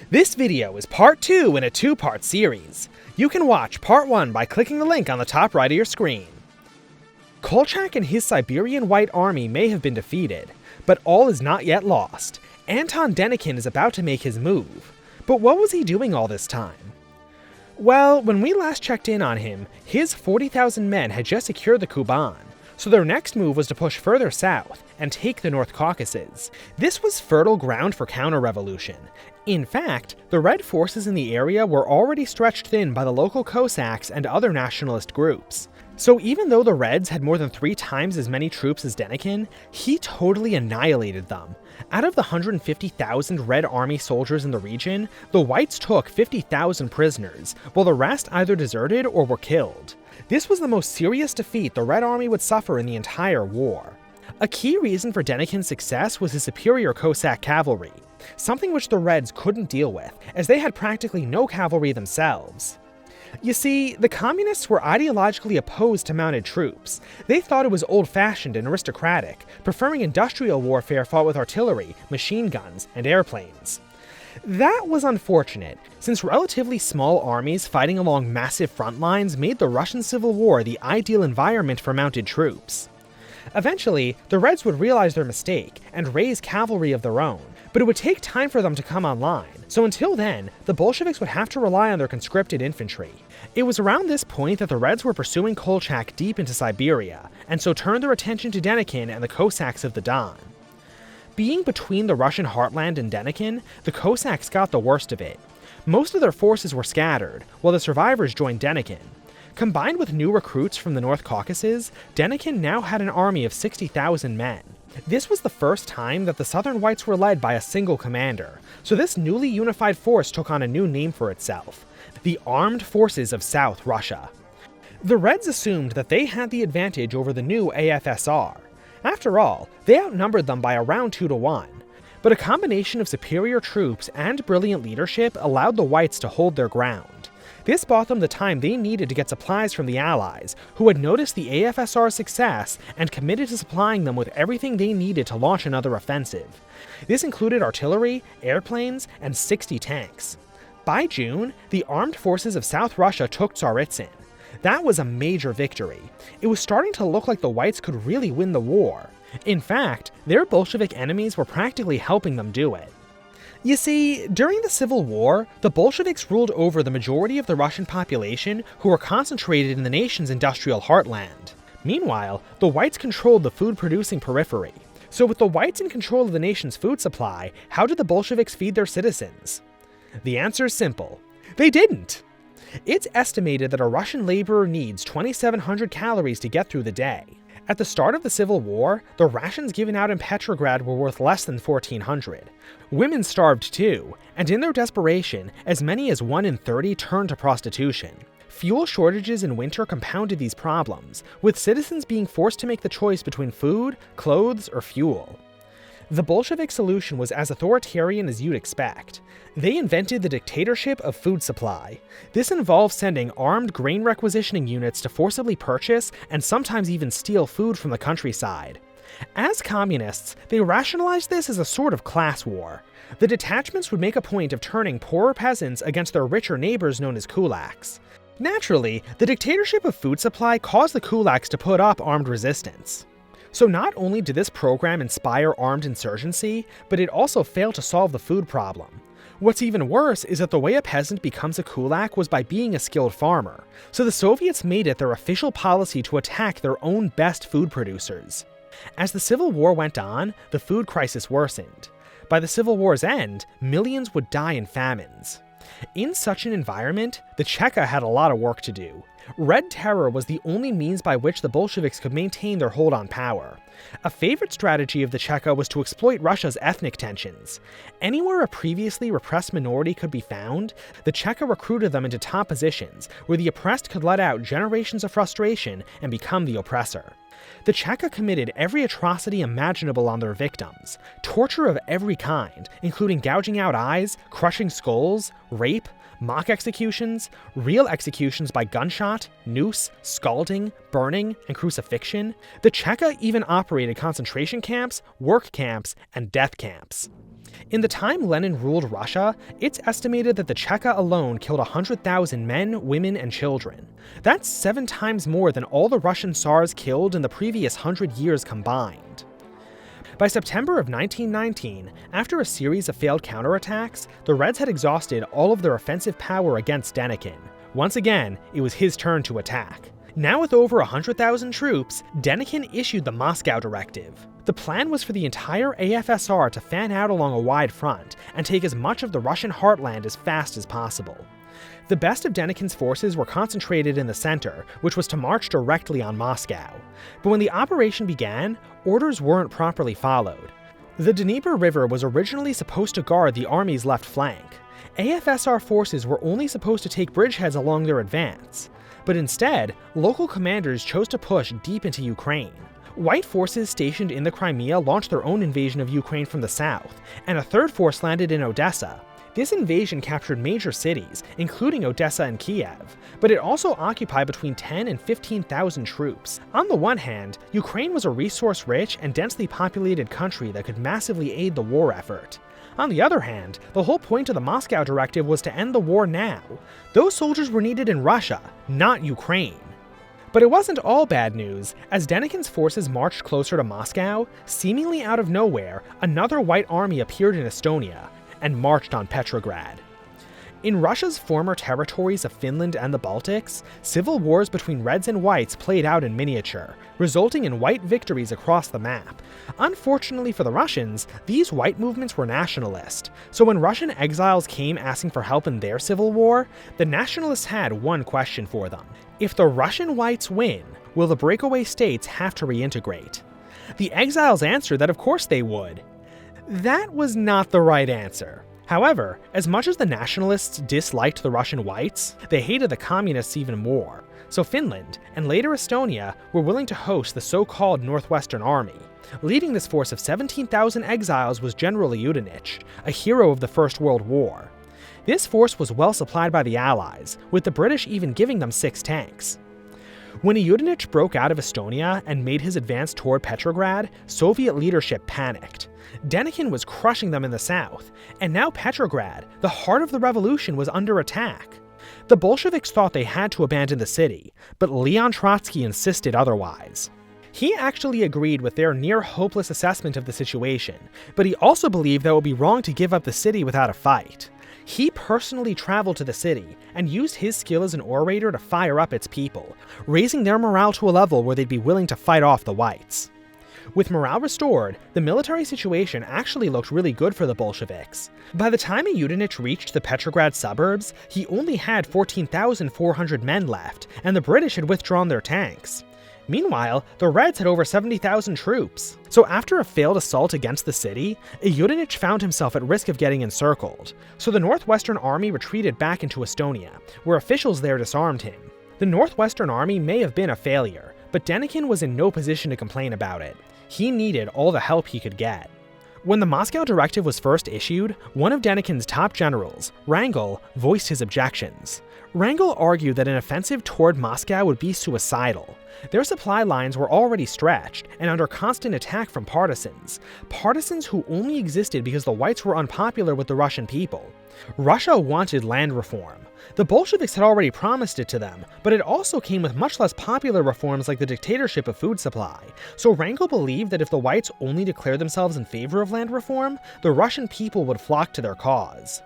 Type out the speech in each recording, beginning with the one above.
This video is part 2 in a 2-part series. You can watch part 1 by clicking the link on the top right of your screen. Kolchak and his Siberian White Army may have been defeated, but all is not yet lost. Anton Denikin is about to make his move. But what was he doing all this time? Well, when we last checked in on him, his 40,000 men had just secured the Kuban, so their next move was to push further south and take the North Caucasus. This was fertile ground for counter-revolution. In fact, the Red forces in the area were already stretched thin by the local Cossacks and other nationalist groups. So even though the Reds had more than 3 times as many troops as Denikin, he totally annihilated them. Out of the 150,000 Red Army soldiers in the region, the Whites took 50,000 prisoners, while the rest either deserted or were killed. This was the most serious defeat the Red Army would suffer in the entire war. A key reason for Denikin's success was his superior Cossack cavalry, something which the Reds couldn't deal with, as they had practically no cavalry themselves. You see, the Communists were ideologically opposed to mounted troops. They thought it was old-fashioned and aristocratic, preferring industrial warfare fought with artillery, machine guns, and airplanes. That was unfortunate, since relatively small armies fighting along massive front lines made the Russian Civil War the ideal environment for mounted troops. Eventually, the Reds would realize their mistake and raise cavalry of their own, but it would take time for them to come online, so until then, the Bolsheviks would have to rely on their conscripted infantry. It was around this point that the Reds were pursuing Kolchak deep into Siberia, and so turned their attention to Denikin and the Cossacks of the Don. Being between the Russian heartland and Denikin, the Cossacks got the worst of it. Most of their forces were scattered, while the survivors joined Denikin. Combined with new recruits from the North Caucasus, Denikin now had an army of 60,000 men. This was the first time that the Southern Whites were led by a single commander, so this newly unified force took on a new name for itself: the Armed Forces of South Russia. The Reds assumed that they had the advantage over the new AFSR. After all, they outnumbered them by around 2 to 1. But a combination of superior troops and brilliant leadership allowed the Whites to hold their ground. This bought them the time they needed to get supplies from the Allies, who had noticed the AFSR's success and committed to supplying them with everything they needed to launch another offensive. This included artillery, airplanes, and 60 tanks. By June, the Armed Forces of South Russia took Tsaritsyn. That was a major victory. It was starting to look like the Whites could really win the war. In fact, their Bolshevik enemies were practically helping them do it. You see, during the Civil War, the Bolsheviks ruled over the majority of the Russian population who were concentrated in the nation's industrial heartland. Meanwhile, the Whites controlled the food-producing periphery. So with the Whites in control of the nation's food supply, how did the Bolsheviks feed their citizens? The answer is simple: they didn't! It's estimated that a Russian laborer needs 2,700 calories to get through the day. At the start of the Civil War, the rations given out in Petrograd were worth less than 1,400. Women starved too, and in their desperation, as many as 1 in 30 turned to prostitution. Fuel shortages in winter compounded these problems, with citizens being forced to make the choice between food, clothes, or fuel. The Bolshevik solution was as authoritarian as you'd expect. They invented the dictatorship of food supply. This involved sending armed grain requisitioning units to forcibly purchase and sometimes even steal food from the countryside. As communists, they rationalized this as a sort of class war. The detachments would make a point of turning poorer peasants against their richer neighbors known as kulaks. Naturally, the dictatorship of food supply caused the kulaks to put up armed resistance. So not only did this program inspire armed insurgency, but it also failed to solve the food problem. What's even worse is that the way a peasant becomes a kulak was by being a skilled farmer, so the Soviets made it their official policy to attack their own best food producers. As the Civil War went on, the food crisis worsened. By the Civil War's end, millions would die in famines. In such an environment, the Cheka had a lot of work to do. Red Terror was the only means by which the Bolsheviks could maintain their hold on power. A favorite strategy of the Cheka was to exploit Russia's ethnic tensions. Anywhere a previously repressed minority could be found, the Cheka recruited them into top positions, where the oppressed could let out generations of frustration and become the oppressor. The Cheka committed every atrocity imaginable on their victims, torture of every kind, including gouging out eyes, crushing skulls, rape, mock executions, real executions by gunshot, noose, scalding, burning, and crucifixion, the Cheka even operated concentration camps, work camps, and death camps. In the time Lenin ruled Russia, it's estimated that the Cheka alone killed 100,000 men, women, and children. That's 7 times more than all the Russian Tsars killed in the previous 100 years combined. By September of 1919, after a series of failed counterattacks, the Reds had exhausted all of their offensive power against Denikin. Once again, it was his turn to attack. Now with over 100,000 troops, Denikin issued the Moscow Directive. The plan was for the entire AFSR to fan out along a wide front and take as much of the Russian heartland as fast as possible. The best of Denikin's forces were concentrated in the center, which was to march directly on Moscow. But when the operation began, orders weren't properly followed. The Dnieper River was originally supposed to guard the army's left flank. AFSR forces were only supposed to take bridgeheads along their advance. But instead, local commanders chose to push deep into Ukraine. White forces stationed in the Crimea launched their own invasion of Ukraine from the south, and a third force landed in Odessa. This invasion captured major cities, including Odessa and Kiev, but it also occupied between 10 and 15,000 troops. On the one hand, Ukraine was a resource-rich and densely populated country that could massively aid the war effort. On the other hand, the whole point of the Moscow Directive was to end the war now. Those soldiers were needed in Russia, not Ukraine. But it wasn't all bad news. As Denikin's forces marched closer to Moscow, seemingly out of nowhere, another white army appeared in Estonia and marched on Petrograd. In Russia's former territories of Finland and the Baltics, civil wars between Reds and Whites played out in miniature, resulting in white victories across the map. Unfortunately for the Russians, these white movements were nationalist, so when Russian exiles came asking for help in their civil war, the nationalists had one question for them. If the Russian whites win, will the breakaway states have to reintegrate? The exiles answered that of course they would. That was not the right answer. However, as much as the nationalists disliked the Russian whites, they hated the communists even more. So Finland, and later Estonia, were willing to host the so-called Northwestern Army. Leading this force of 17,000 exiles was General Yudenich, a hero of the First World War. This force was well supplied by the Allies, with the British even giving them 6 tanks. When Yudenich broke out of Estonia and made his advance toward Petrograd, Soviet leadership panicked. Denikin was crushing them in the south, and now Petrograd, the heart of the revolution, was under attack. The Bolsheviks thought they had to abandon the city, but Leon Trotsky insisted otherwise. He actually agreed with their near-hopeless assessment of the situation, but he also believed that it would be wrong to give up the city without a fight. He personally traveled to the city and used his skill as an orator to fire up its people, raising their morale to a level where they'd be willing to fight off the whites. With morale restored, the military situation actually looked really good for the Bolsheviks. By the time Yudenich reached the Petrograd suburbs, he only had 14,400 men left, and the British had withdrawn their tanks. Meanwhile, the Reds had over 70,000 troops. So after a failed assault against the city, Yudenich found himself at risk of getting encircled. So the Northwestern Army retreated back into Estonia, where officials there disarmed him. The Northwestern Army may have been a failure, but Denikin was in no position to complain about it. He needed all the help he could get. When the Moscow Directive was first issued, one of Denikin's top generals, Wrangel, voiced his objections. Wrangel argued that an offensive toward Moscow would be suicidal. Their supply lines were already stretched and under constant attack from partisans who only existed because the whites were unpopular with the Russian people. Russia wanted land reform. The Bolsheviks had already promised it to them, but it also came with much less popular reforms like the dictatorship of food supply. So Wrangel believed that if the whites only declared themselves in favor of land reform, the Russian people would flock to their cause.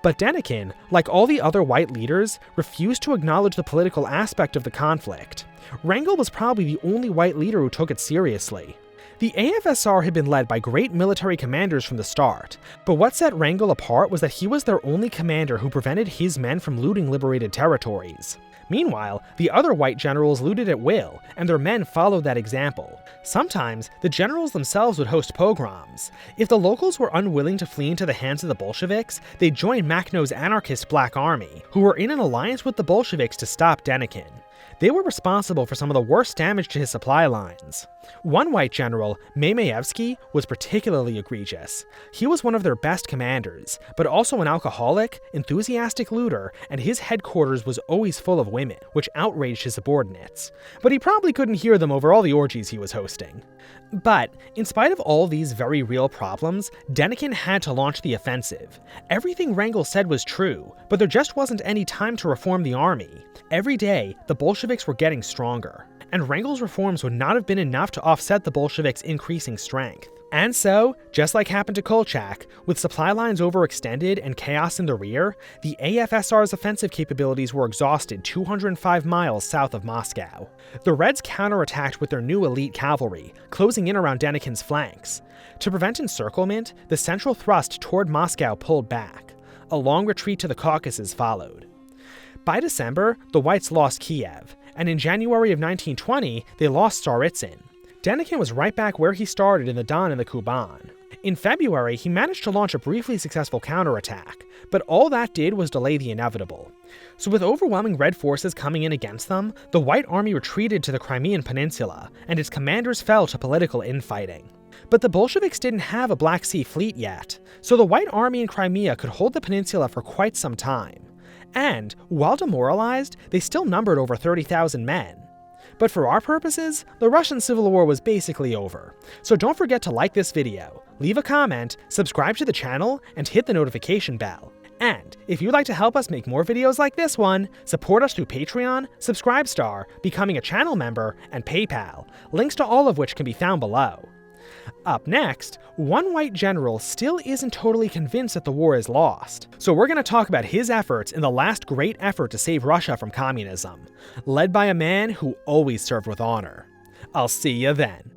But Denikin, like all the other white leaders, refused to acknowledge the political aspect of the conflict. Wrangel was probably the only white leader who took it seriously. The AFSR had been led by great military commanders from the start, but what set Wrangel apart was that he was their only commander who prevented his men from looting liberated territories. Meanwhile, the other white generals looted at will, and their men followed that example. Sometimes, the generals themselves would host pogroms. If the locals were unwilling to flee into the hands of the Bolsheviks, they joined Makhno's anarchist Black Army, who were in an alliance with the Bolsheviks to stop Denikin. They were responsible for some of the worst damage to his supply lines. One white general, CallMeEzekiel, was particularly egregious. He was one of their best commanders, but also an alcoholic, enthusiastic looter, and his headquarters was always full of women, which outraged his subordinates. But he probably couldn't hear them over all the orgies he was hosting. But, in spite of all these very real problems, Denikin had to launch the offensive. Everything Wrangel said was true, but there just wasn't any time to reform the army. Every day, the Bolsheviks were getting stronger, and Wrangel's reforms would not have been enough to offset the Bolsheviks' increasing strength. And so, just like happened to Kolchak, with supply lines overextended and chaos in the rear, the AFSR's offensive capabilities were exhausted 205 miles south of Moscow. The Reds counterattacked with their new elite cavalry, closing in around Denikin's flanks. To prevent encirclement, the central thrust toward Moscow pulled back. A long retreat to the Caucasus followed. By December, the Whites lost Kiev, and in January of 1920, they lost Tsaritsyn. Denikin was right back where he started in the Don and the Kuban. In February, he managed to launch a briefly successful counterattack, but all that did was delay the inevitable. So with overwhelming Red forces coming in against them, the White Army retreated to the Crimean Peninsula, and its commanders fell to political infighting. But the Bolsheviks didn't have a Black Sea fleet yet, so the White Army in Crimea could hold the peninsula for quite some time. And, while demoralized, they still numbered over 30,000 men. But for our purposes, the Russian Civil War was basically over. So don't forget to like this video, leave a comment, subscribe to the channel, and hit the notification bell. And if you'd like to help us make more videos like this one, support us through Patreon, Subscribestar, becoming a channel member, and PayPal, links to all of which can be found below. Up next, one white general still isn't totally convinced that the war is lost, so we're going to talk about his efforts in the last great effort to save Russia from communism, led by a man who always served with honor. I'll see you then.